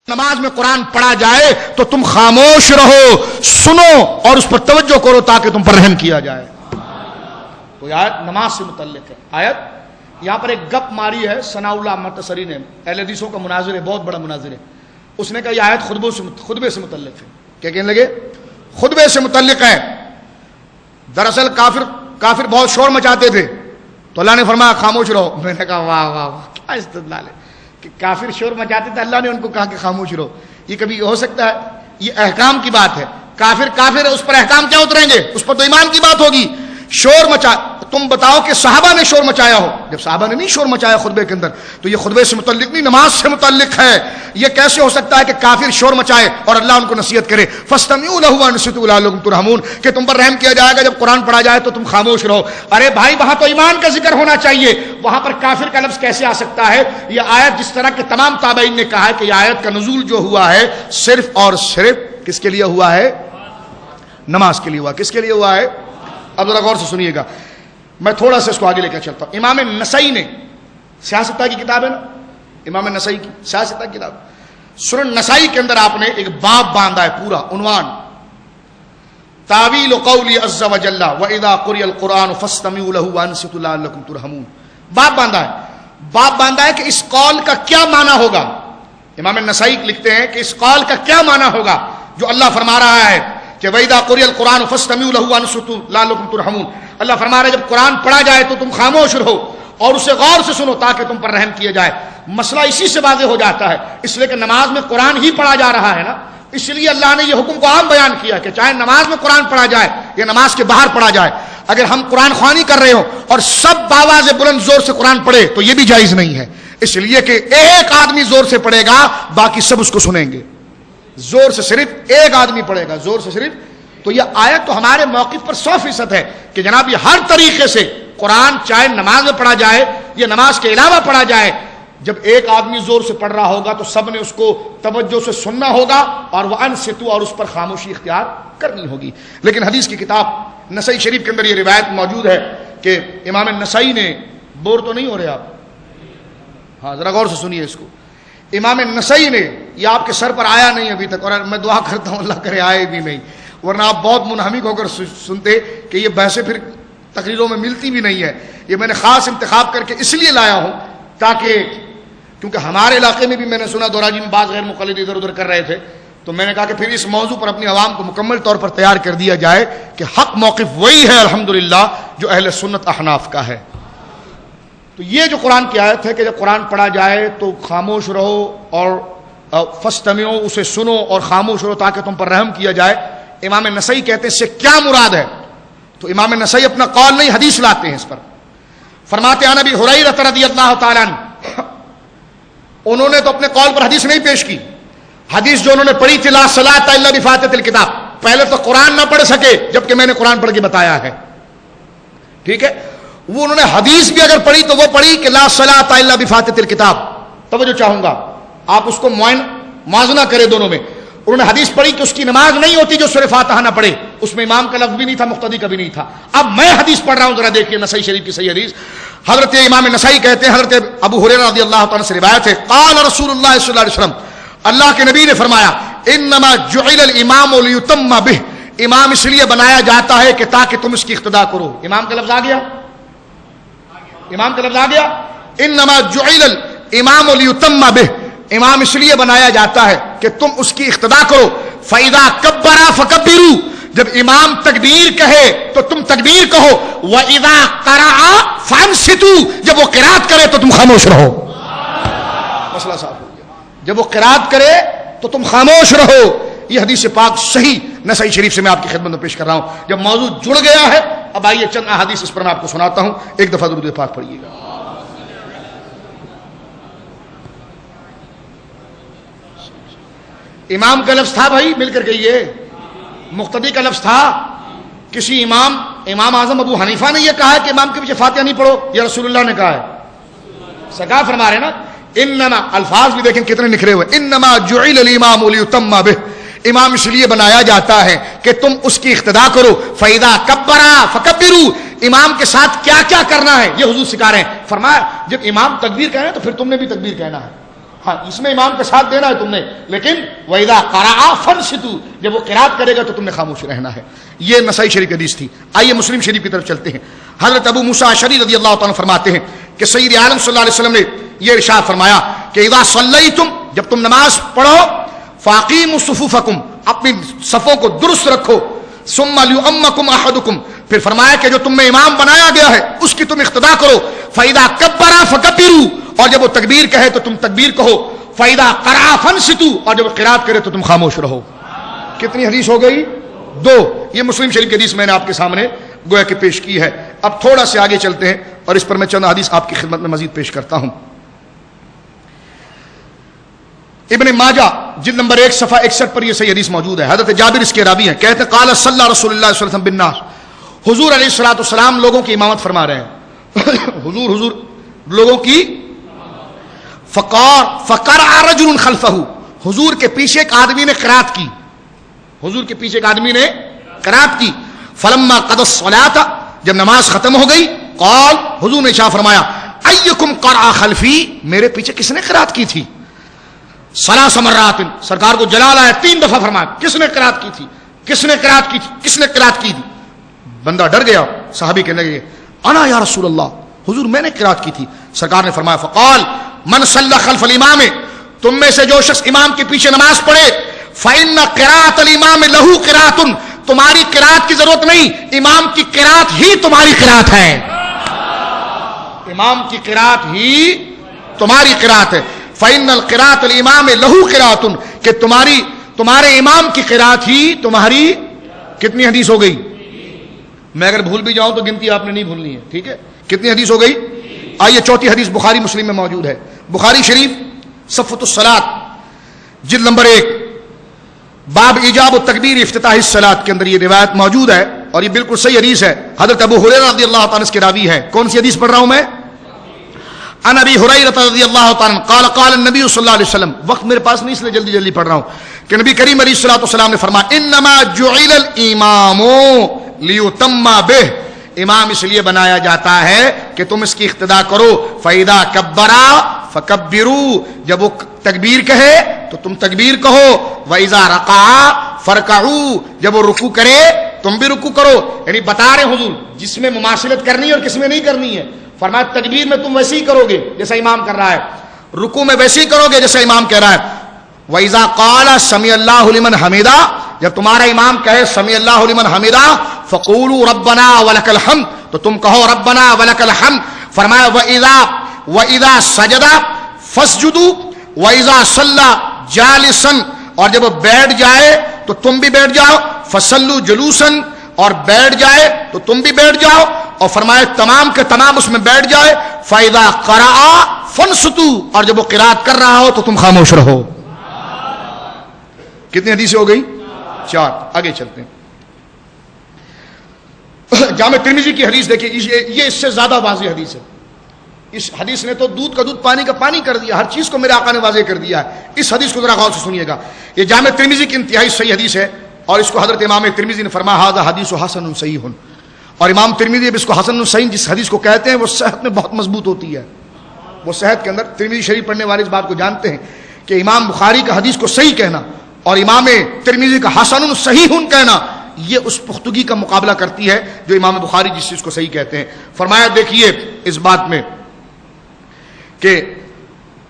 نماز میں قرآن پڑھا جائے تو تم خاموش رہو، سنو اور اس پر توجہ کرو تاکہ تم پر رحم کیا جائے. تو آیت نماز سے متعلق ہے. آیت یہاں پر ایک گپ ماری ہے ثناء اللہ متصری نے، اہل حدیثوں کا مناظر ہے، بہت بڑا مناظر ہے. اس نے کہا یہ آیت خطبے سے متعلق ہے. کیا کہنے لگے؟ خطبے سے متعلق ہے. دراصل کافر بہت شور مچاتے تھے تو اللہ نے فرمایا خاموش رہو. میں نے کہا واہ واہ واہ کیا استدلال ہے کہ کافر شور مچاتے تھے، اللہ نے ان کو کہا کہ خاموش رہو. یہ کبھی ہو سکتا ہے؟ یہ احکام کی بات ہے. کافر ہے، اس پر احکام کیا اتریں گے؟ اس پر تو ایمان کی بات ہوگی. شور مچا، تم بتاؤ کہ صحابہ نے شور مچایا ہو. جب صحابہ نے نہیں شور مچایا خطبے کے اندر تو یہ خطبے سے متعلق نہیں، نماز سے متعلق ہے. یہ کیسے ہو سکتا ہے کہ کافر شور مچائے اور اللہ ان کو نصیحت کرے فاستمعوا له وانصتوا لعلكم ترحمون، کہ تم پر رحم کیا جائے گا جب قرآن پڑھا جائے تو تم خاموش رہو. ارے بھائی وہاں تو ایمان کا ذکر ہونا چاہیے، وہاں پر کافر کا لفظ کیسے آ سکتا ہے؟ یہ آیت جس طرح کے تمام تابعین نے کہا ہے کہ یہ آیت کا نزول جو ہوا ہے صرف اور صرف کس کے لیے ہوا ہے؟ نماز کے لیے ہوا. کس کے لیے ہوا ہے؟ اب ذرا غور سے سنیے گا، میں تھوڑا سا اس کو آگے لے کر چلتا ہوں. امام نسائی نے، سیاستہ کی کتاب ہے نا امام نسائی کی، سیاستہ کی کتاب، سنن نسائی کے اندر آپ نے ایک باب باندھا ہے پورا، عنوان تاویل قولی عز وجل واذا قرئ القرآن فاستمعوا له وانصتوا لعلكم ترحمون. باب باندھا ہے کہ اس قول کا کیا معنی ہوگا. امام نسائی لکھتے ہیں کہ اس قول کا کیا معنی ہوگا جو اللہ فرما رہا ہے کہ وَإِذَا قُرِئَ الْقُرْآنُ فَاسْتَمِعُوا لَهُ وَأَنصِتُوا لَعَلَّكُمْ تُرْحَمُونَ. اللہ فرما رہا ہے جب قرآن پڑھا جائے تو تم خاموش رہو اور اسے غور سے سنو تاکہ تم پر رحم کیا جائے. مسئلہ اسی سے واضح ہو جاتا ہے، اس لیے کہ نماز میں قرآن ہی پڑھا جا رہا ہے نا، اس لیے اللہ نے یہ حکم کو عام بیان کیا کہ چاہے نماز میں قرآن پڑھا جائے یا نماز کے باہر پڑھا جائے. اگر ہم قرآن خوانی کر رہے ہو اور سب باواز بلند زور سے قرآن پڑھے تو یہ بھی جائز نہیں ہے، اس لیے کہ ایک آدمی زور سے پڑھے گا باقی سب اس کو سنیں گے. زور سے صرف ایک آدمی پڑھے گا، زور سے صرف. تو یہ آیت تو ہمارے موقف پر 100% ہے کہ جناب یہ ہر طریقے سے قرآن چاہے نماز میں پڑھا جائے یا نماز کے علاوہ پڑھا جائے، جب ایک آدمی زور سے پڑھ رہا ہوگا تو سب نے اس کو توجہ سے سننا ہوگا اور وَأَنصِتُوا اور اس پر خاموشی اختیار کرنی ہوگی. لیکن حدیث کی کتاب نسائی شریف کے اندر یہ روایت موجود ہے کہ امام نسائی نے، بور تو نہیں ہو رہے آپ؟ ہاں ذرا غور سے سنیے اس کو. امام نسائی نے، یہ آپ کے سر پر آیا نہیں ابھی تک اور میں دعا کرتا ہوں اللہ کرے آئے بھی نہیں، ورنہ آپ بہت منہمک ہو کر سنتے کہ یہ بحثیں پھر تقریروں میں ملتی بھی نہیں ہے. یہ میں نے خاص انتخاب کر کے اس لیے لایا ہوں تاکہ، کیونکہ ہمارے علاقے میں بھی میں نے سنا دوراجی میں بعض غیر مقلد ادھر ادھر کر رہے تھے، تو میں نے کہا کہ پھر اس موضوع پر اپنی عوام کو مکمل طور پر تیار کر دیا جائے کہ حق موقف وہی ہے الحمدللہ جو اہل سنت احناف کا ہے. تو یہ جو قرآن کی آیت ہے کہ جب قرآن پڑھا جائے تو خاموش رہو اور فاستمعوا اسے سنو اور خاموش رہو تاکہ تم پر رحم کیا جائے. امام نسائی کہتے ہیں اس سے کیا مراد ہے؟ تو امام نسائی اپنا قول نہیں حدیث لاتے ہیں اس پر. فرماتے ہیں نبی ہریرہ رضی اللہ تعالیٰ عنہ، انہوں نے تو اپنے قول پر حدیث نہیں پیش کی. حدیث جو انہوں نے پڑھی تھی لا صلاۃ الا بفاتحۃ الکتاب، پہلے تو قرآن نہ پڑھ سکے جبکہ میں نے قرآن پڑھ کے بتایا ہے، ٹھیک ہے. وہ انہوں نے حدیث بھی اگر پڑھی تو وہ پڑھی کہ لا صلاۃ الا بفاتحۃ الکتاب. توجہ چاہوں گا آپ اس کو موازنہ کریں دونوں میں. انہوں نے حدیث پڑھی کہ اس کی نماز نہیں ہوتی جو سورہ فاتحہ نہ پڑھے، اس میں امام کا لفظ بھی نہیں تھا، مقتدی کا بھی نہیں تھا. اب میں حدیث پڑھ رہا ہوں، ذرا دیکھیے نسائی شریف کی صحیح حدیث. حضرت امام نسائی کہتے ہیں، حضرت ابو ہریرہ رضی اللہ تعالیٰ سے روایت ہے، قال رسول اللہ صلی اللہ علیہ وسلم، اللہ کے نبی نے فرمایا، انما جعل الامام لیتم بہ، امام اس لیے بنایا جاتا ہے کہ تاکہ تم اس کی اقتداء کرو. امام کا لفظ آ گیا، امام کا لفظ آ گیا. انما جعل الامام لیتم بہ، امام اس لیے بنایا جاتا ہے کہ تم اس کی اقتداء کرو. فَإِذَا كَبَّرَ فَكَبِّرُوا، جب امام تکبیر کہے تو تم تکبیر کہو. وَإِذَا قَرَأَ فَأَنصِتُوا، جب وہ قرات کرے تو تم خاموش رہو. مسئلہ صاف ہو گیا. جب وہ قرات کرے تو تم خاموش رہو. یہ حدیث پاک صحیح نسائی شریف سے میں آپ کی خدمت میں پیش کر رہا ہوں. جب موضوع جڑ گیا ہے اب آئیے چند احادیث اس پر میں آپ کو سناتا ہوں. ایک دفعہ درود پاک پڑھیے گا. امام کا لفظ تھا بھائی، مل کر کہیے. مقتدی کا لفظ تھا. کسی امام اعظم ابو حنیفہ نے یہ کہا ہے کہ امام کے پیچھے فاتحہ نہیں پڑھو، یہ رسول اللہ نے کہا ہے. سرکار فرما رہے نا، انما، الفاظ بھی دیکھیں کتنے نکھرے ہوئے، انما جعل الامام لیتم بہ، امام اس لیے بنایا جاتا ہے کہ تم اس کی اقتداء کرو. فَإِذَا كَبَّرَ فَكَبِّرُوا، امام کے ساتھ کیا کیا کرنا ہے یہ حضور سکھا رہے ہیں. فرمایا جب امام تکبیر کہنا ہے تو پھر تم نے بھی تکبیر کہنا ہے. ہاں اس میں امام کا ساتھ دینا ہے تم نے، لیکن وَإِذَا قَرَأَ فَانصِتُوا، جب وہ قرات کرے گا تو تم نے خاموش رہنا ہے. یہ نسائی شریف کی حدیث تھی. آئیے مسلم شریف کی طرف چلتے ہیں. حضرت ابو موسیٰ اشعری رضی اللہ تعالیٰ فرماتے ہیں کہ سید عالم صلی اللہ علیہ وسلم نے یہ ارشاد فرمایا کہ اذا صلیتم، جب تم نماز پڑھو، فاقیموا صفوفکم، اپنی صفوں کو درست رکھو، ثم لیؤمکم احدکم، پھر فرمایا کہ جو تم میں امام بنایا گیا ہے اس کی تم اقتدا کرو، فاذا کبر فکبروا، اور جب وہ تکبیر کہے تو تم تکبیر کہو، فاذا قرأ فانصتوا، اور جب وہ قرات کرے تو تم خاموش رہو. کتنی حدیث ہو گئی؟ 2. یہ مسلم شریف کی حدیث میں نے آپ کے سامنے گویا کہ پیش کی ہے. اب تھوڑا سے آگے چلتے ہیں اور اس پر میں چند حدیث آپ کی خدمت میں مزید پیش کرتا ہوں. ابن ماجہ جلد نمبر 1 صفحہ 61 پر یہ صحیح حدیث موجود ہے. حضرت جابر اس کے راوی ہیں، کہتے ہیں قال صلی رسول اللہ صلی اللہ علیہ وسلم بالناس، حضور علیہ الصلوۃ والسلام لوگوں کی امامت فرما رہے ہیں. حضور لوگوں کی فقرأ رجل خلفہ، حضور کے پیچھے ایک آدمی نے قرات کی، حضور کے پیچھے ایک آدمی نے قرات کی. فلما قضى الصلاۃ، جب نماز ختم ہو گئی، قال، حضور نے ارشاد فرمایا ایکم قرأ خلفی، میرے پیچھے کس نے قرات کی تھی؟ ثلاث مرات، سرکار کو جلال آیا 3 دفعہ فرمایا کس نے قرات کی تھی، کس نے قرات کی تھی، کس نے قرات کی تھی. بندہ ڈر گیا، صحابی کہنے لگے انا یا رسول اللہ، حضور میں نے قرات کی تھی. سرکار نے فرمایا فقال من صلی خلف الامام، تم میں سے جو شخص امام کے پیچھے نماز پڑھے، فإن قراءة الامام له قراءة، تمہاری قرات کی ضرورت نہیں، امام کی قرات ہی تمہاری قرات ہے، امام کی قرات ہی تمہاری قرات ہے. فإن القراءة الامام له قراءة، کہ تمہارے امام کی قرات ہی تمہاری. کتنی حدیث ہو گئی؟ میں اگر بھول بھی جاؤں تو گنتی آپ نے نہیں بھولنی ہے، ٹھیک ہے. کتنی حدیث ہو گئی؟ آئیے چوتھی حدیث بخاری مسلم میں موجود ہے. بخاری شریف صفۃ الصلاۃ جلد نمبر 1 باب ایجاب التکبیر افتتاح الصلاۃ کے اندر یہ روایت موجود ہے اور یہ بالکل صحیح حدیث ہے. حضرت ابو ہریرہ رضی اللہ تعالیٰ عنہ کے راوی ہے. کون سی حدیث پڑھ رہا ہوں میں؟ عن ابی ہریرہ رضی اللہ تعالیٰ عنہ قال قال النبی صلی اللہ علیہ وسلم، وقت میرے پاس نہیں اس لیے جلدی جلدی پڑھ رہا ہوں، کہ نبی کریم علیہ الصلوۃ والسلام نے فرمایا انما جعل الامام لیتم بہ، امام اس لیے بنایا جاتا ہے کہ تم اس کی اقتدا کرو. فَإِذَا كَبَّرَا فَكَبِّرُوا، جب وہ تکبیر کہے تو تم تکبیر کہو. وَإِذَا رَكَعَ فَارْكَعُوا، جب وہ رکوع کرے تم بھی رکوع کرو. یعنی بتا رہے حضور جس میں مماثلت کرنی ہے اور کس میں نہیں کرنی ہے. فرمایا تکبیر میں تم ویسے ہی کرو گے جیسا امام کر رہا ہے، رکوع میں ویسے ہی کرو گے جیسا امام کہہ رہا ہے. وَإِذَا قَالَ سَمِعَ اللَّهُ لِمَنْ حَمِدَهُ، جب تمہارا امام کہے سَمِعَ اللَّهُ لِمَنْ حَمِدَهُ فَقُولُوا رَبَّنَا وَلَكَ الْحَمْدُ، تو تم کہو ربنا ولک الحمد. فرمایا وَإِذَا سَجَدَ فَاسْجُدُوا وَإِذَا صَلَّى جَالِسًا، اور جب وہ بیٹھ جائے تو تم بھی بیٹھ جاؤ. فَصَلُّوا جُلُوسًا، اور بیٹھ جائے تو تم بھی بیٹھ جاؤ. اور فرمایا تمام کے تمام اس میں بیٹھ جائے. فَإِذَا قَرَأَ فَانصِتُوا، اور جب وہ قرات کر رہا ہو تو تم خاموش رہو. کتنی حدیثیں ہو گئی؟ 4. آگے چلتے ہیں. جامع ترمذی کی حدیث دیکھیے، یہ اس سے زیادہ واضح حدیث ہے. اس حدیث نے تو دودھ کا دودھ پانی کا پانی کر دیا، ہر چیز کو میرے آقا نے واضح کر دیا ہے. اس حدیث کو ذرا غور سے سنیے گا. یہ جامع ترمذی کی انتہائی صحیح حدیث ہے اور اس کو حضرت امام ترمذی نے فرمایا ھذا حدیث حسن صحیح. اور امام ترمذی اب اس کو حسن صحیح جس حدیث کو کہتے ہیں وہ صحت میں بہت مضبوط ہوتی ہے. وہ صحت کے اندر ترمذی شریف پڑھنے والے اس بات کو جانتے ہیں کہ امام بخاری کا حدیث کو صحیح کہنا اور امام ترمذی کا حسن صحیح کہنا، یہ اس پختگی کا مقابلہ کرتی ہے جو امام بخاری جس چیز کو صحیح کہتے ہیں. فرمایا دیکھیے اس بات میں کہ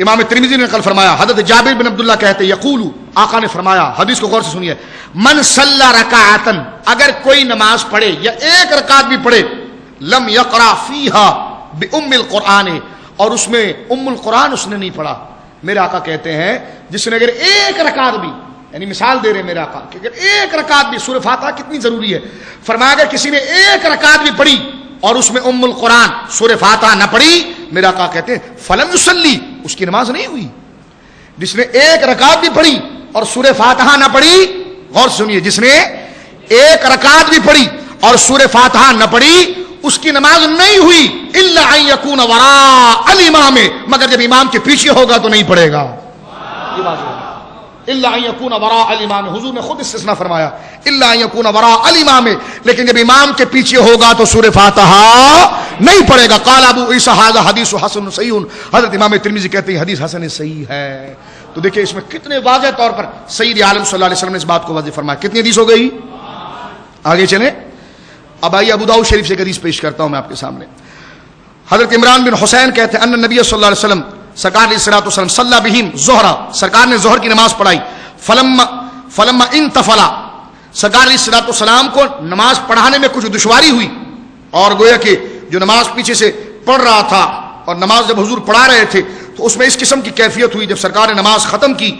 امام ترمذی نے کل فرمایا، حضرت جابر بن عبداللہ کہتے یقول، آقا نے فرمایا، حدیث کو غور سے سنیے، من صلی رکعۃ، اگر کوئی نماز پڑھے یا ایک رکعت بھی پڑھے، لم یقرأ فیہا بأم القرآن، اور اس میں ام القرآن اس نے نہیں پڑھا. میرے آقا کہتے ہیں جس نے اگر ایک رکعت بھی، یعنی مثال دے رہے میرے آقا کہ اگر ایک رکعت بھی، سورہ فاتحہ کتنی ضروری ہے، فرمایا اگر کسی نے ایک رکعت بھی پڑھی اور اس میں ام القرآن سورہ فاتحہ نہ پڑھی، میرے آقا کہتے ہیں فلم یصلی، اس کی نماز نہیں ہوئی. جس نے ایک رکعت بھی پڑھی اور سورہ فاتحہ نہ پڑھی، غور سے سنیے، جس نے ایک رکعت بھی پڑھی اور سورہ فاتحہ نہ پڑھی اس کی نماز نہیں ہوئی. الا ان یکون وراء الامام، مگر جب امام کے پیچھے ہوگا تو نہیں پڑھے گا. یہ بات ہے، الا ان یکون وراء الامام، حضور نے خود استثناء فرمایا الا ان یکون وراء الامام، لیکن جب امام کے پیچھے ہوگا تو سورہ فاتحہ نہیں پڑھے گا. قال ابو عیسیٰ ھذا حدیث حسن صحیح. حضرت امام ترمذی کہتے ہیں حدیث حسن صحیح ہے. تو دیکھیں اس میں کتنے واضح طور پر سید عالم صلی اللہ علیہ وسلم نے اس بات کو واضح فرمایا. کتنی حدیث ہو گئی؟ آگے چلیں. اب آئیے ابو داؤد شریف سے حدیث پیش کرتا ہوں میں آپ کے سامنے. حضرت عمران بن حسین کہتے ہیں ان نبی صلی اللہ علیہ وسلم سرکار علیہ الصلوۃ والسلام صلی بہم ظہرا، سرکار نے ظہر کی نماز پڑھائی. فلما انتفلا، سرکار علیہ الصلوۃ والسلام کو نماز پڑھانے میں کچھ دشواری ہوئی، اور گویا کہ جو نماز پیچھے سے پڑھ رہا تھا اور نماز جب حضور پڑھا رہے تھے تو اس میں اس قسم کی کیفیت ہوئی. جب سرکار نے نماز ختم کی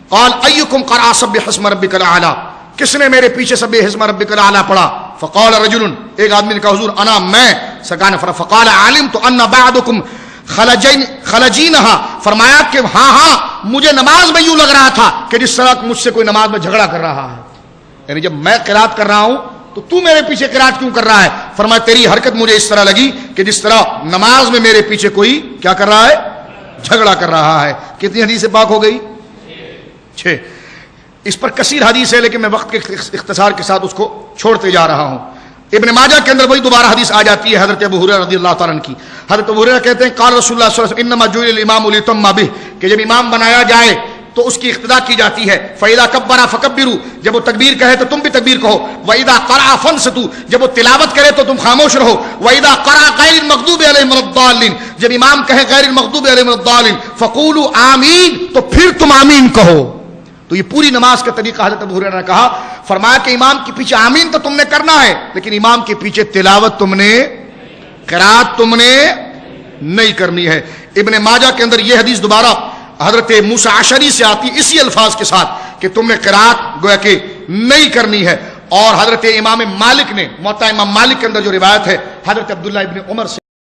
قال ایکم قرأ سبح اسم ربک الاعلی، کس نے میرے پیچھے سبح اسم ربک الاعلی پڑھا؟ فقال رجل، ایک آدمی نے کہا حضور انا میں. سرکار نے فرمایا فقال علمت ان بعضکم خلجینہا، فرمایا کہ ہاں مجھے نماز میں یوں لگ رہا تھا کہ جس طرح مجھ سے کوئی نماز میں جھگڑا کر رہا ہے. یعنی جب میں قرات کر رہا ہوں تو میرے پیچھے قرات کیوں کر رہا ہے؟ فرمایا تیری حرکت مجھے اس طرح لگی کہ جس طرح نماز میں میرے پیچھے کوئی کیا کر رہا ہے؟ جھگڑا کر رہا ہے. کتنی حدیث پاک ہو گئی؟ 6. اس پر کثیر حدیث ہے لیکن میں وقت کے اختصار کے ساتھ اس کو چھوڑتے جا رہا ہوں. ابن ماجہ کے اندر وہی دوبارہ حدیث آ جاتی ہے حضرت ابو ہریرہ رضی اللہ تعالیٰ عنہ کی. حضرت ابو ہریرہ کہتے ہیں قال رسول اللہ صلی اللہ علیہ وسلم انما جعل الامام لیتم بہ، کہ جب امام بنایا جائے تو اس کی اقتداء کی جاتی ہے. فاذا کبر فکبروا، جب وہ تکبیر کہے تو تم بھی تکبیر کہو. واذا قرأ فانصتوا، جب وہ تلاوت کرے تو تم خاموش رہو. واذا قرأ غیر المغضوب علیہم ولا الضالین، جب امام کہے غیر المغضوب علیہم ولا الضالین فقولوا آمین، تو پھر تم آمین کہو. تو یہ پوری نماز کا طریقہ حضرت ابو ہریرہ نے کہا. فرمایا کہ امام کے پیچھے آمین تو تم نے کرنا ہے لیکن امام کے پیچھے تلاوت تم نے، قرات تم نے نہیں کرنی ہے. ابن ماجہ کے اندر یہ حدیث دوبارہ حضرت موسیٰ اشعری سے آتی اسی الفاظ کے ساتھ کہ تم نے قرات گویا کہ نہیں کرنی ہے. اور حضرت امام مالک نے موطا امام مالک کے اندر جو روایت ہے حضرت عبداللہ ابن عمر سے